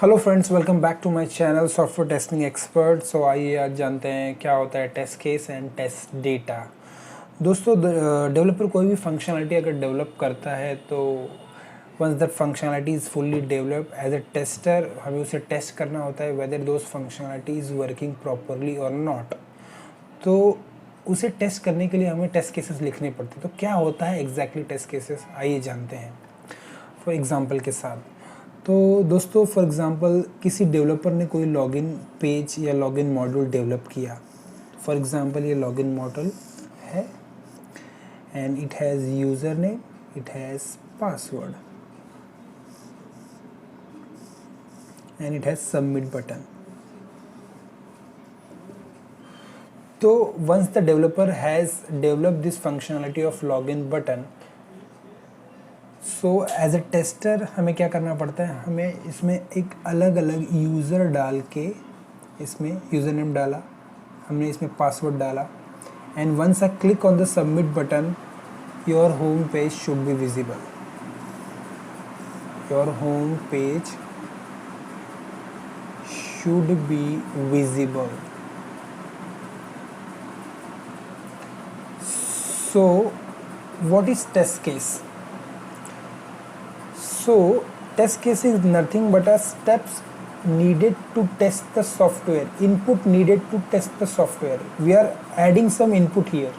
Hello friends, welcome back to my channel software testing expert. So आइए आज जानते हैं क्या होता है test case and test data. दोस्तों, डेवलपर कोई भी फंक्शनलिटी अगर डेवलप करता है तो once that functionality is fully develop, as a tester हमें उसे टेस्ट करना होता है whether those functionality is working properly और नॉट। तो उसे टेस्ट करने के लिए हमें टेस्ट केसेस लिखने पड़ते हैं। तो क्या होता है एग्जैक्टली टेस्ट केसेस, आइए जानते हैं फॉर एग्जांपल के साथ। तो दोस्तों, फॉर एग्जांपल किसी डेवलपर ने कोई लॉगिन पेज या लॉगिन मॉड्यूल डेवलप किया। फॉर एग्जांपल ये लॉगिन मॉड्यूल है and it has user name, it has password and it has submit button. तो once the developer has developed this functionality of login button, so as a tester हमें क्या करना पड़ता है, हमें इसमें एक अलग अलग यूज़र डाल के, इसमें यूज़र नेम डाला, हमने इसमें पासवर्ड डाला, and once I click on the submit button your home page should be visible. Your home page should be visible. So what is test case? So test case is nothing but a steps needed to test the software, input needed to test the software. We are adding some input here,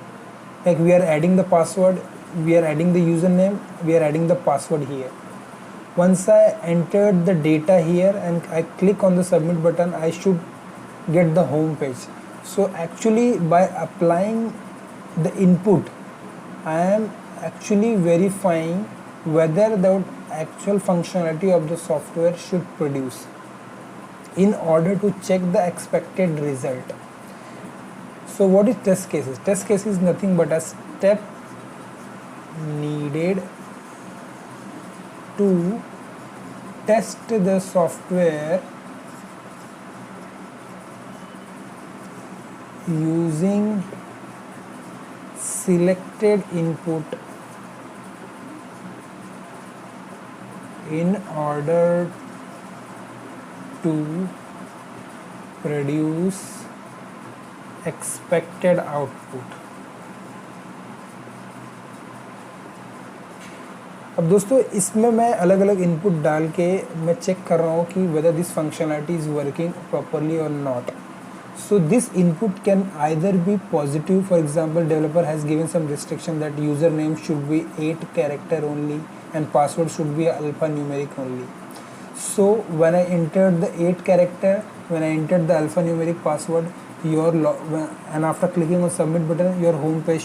like we are adding the password, we are adding the username, we are adding the password here. Once I entered the data here and I click on the submit button, I should get the home page. So actually by applying the input, I am actually verifying whether the actual functionality of the software should produce in order to check the expected result. So what is test cases? Test case is nothing but a step needed to test the software using selected input in order to produce expected output. अब दोस्तों, इसमें मैं अलग अलग input डाल के मैं check कर रहा हूँ कि whether this functionality is working properly or not. So this input can either be positive. For example, developer has given some restriction that username should be 8 character only and password should be alphanumeric only. So when I entered the 8 character, when I entered the alphanumeric password, and after clicking on submit button, your home page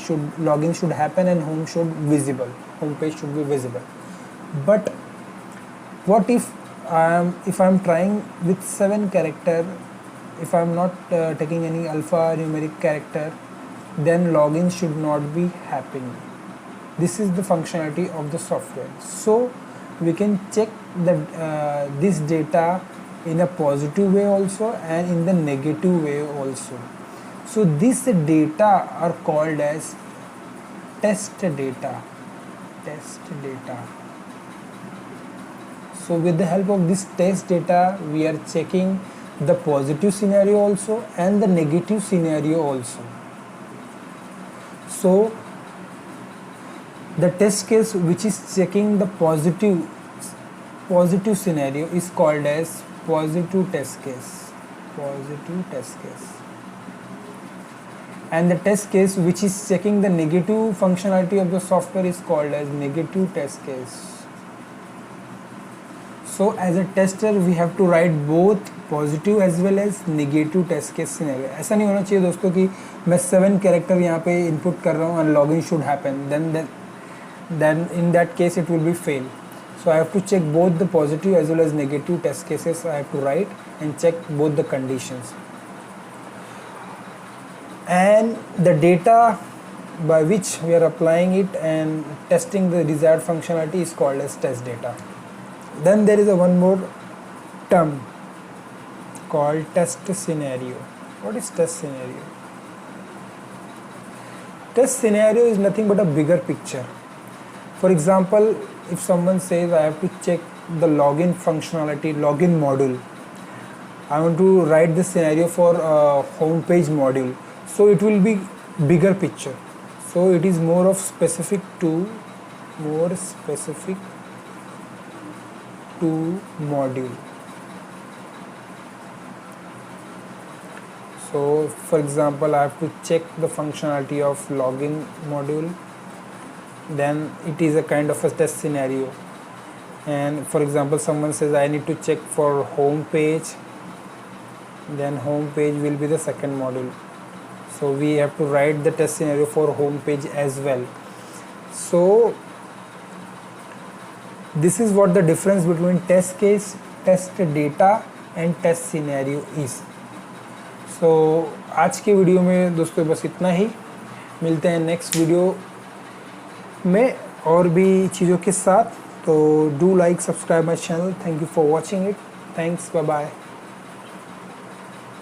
login should happen and home page should be visible. But what if I'm trying with 7 character? If I'm not taking any alphanumeric character, then login should not be happening. This is the functionality of the software. So we can check this data in a positive way also and in the negative way also. So this data are called as test data. So with the help of this test data, we are checking the positive scenario also and the negative scenario also. So the test case which is checking the positive scenario is called as positive test case. And the test case which is checking the negative functionality of the software is called as negative test case. So as a tester we have to write both positive as well as negative test case scenario. ऐसा नहीं होना चाहिए दोस्तों कि मैं 7 character यहाँ पे input कर रहा हूँ and login should happen, then in that case it will be fail. So I have to check both the positive as well as negative test cases. I have to write and check both the conditions. And the data by which we are applying it and testing the desired functionality is called as test data. Then there is one more term called test scenario. What is test scenario? Test scenario is nothing but a bigger picture. For example, if someone says I have to check the login functionality, login module. I want to write the scenario for home page module, so it will be bigger picture. So it is more specific to module. So for example, I have to check the functionality of login module, then it is a kind of a test scenario. And for example, someone says I need to check for home page, then home page will be the second module. So we have to write the test scenario for home page as well. So this is what the difference between test case, test data and test scenario is. So आज के video में दोस्तों बस इतना ही, मिलते हैं next video में और भी चीज़ों के साथ. तो do like, subscribe my channel. Thank you for watching it. Thanks, bye bye.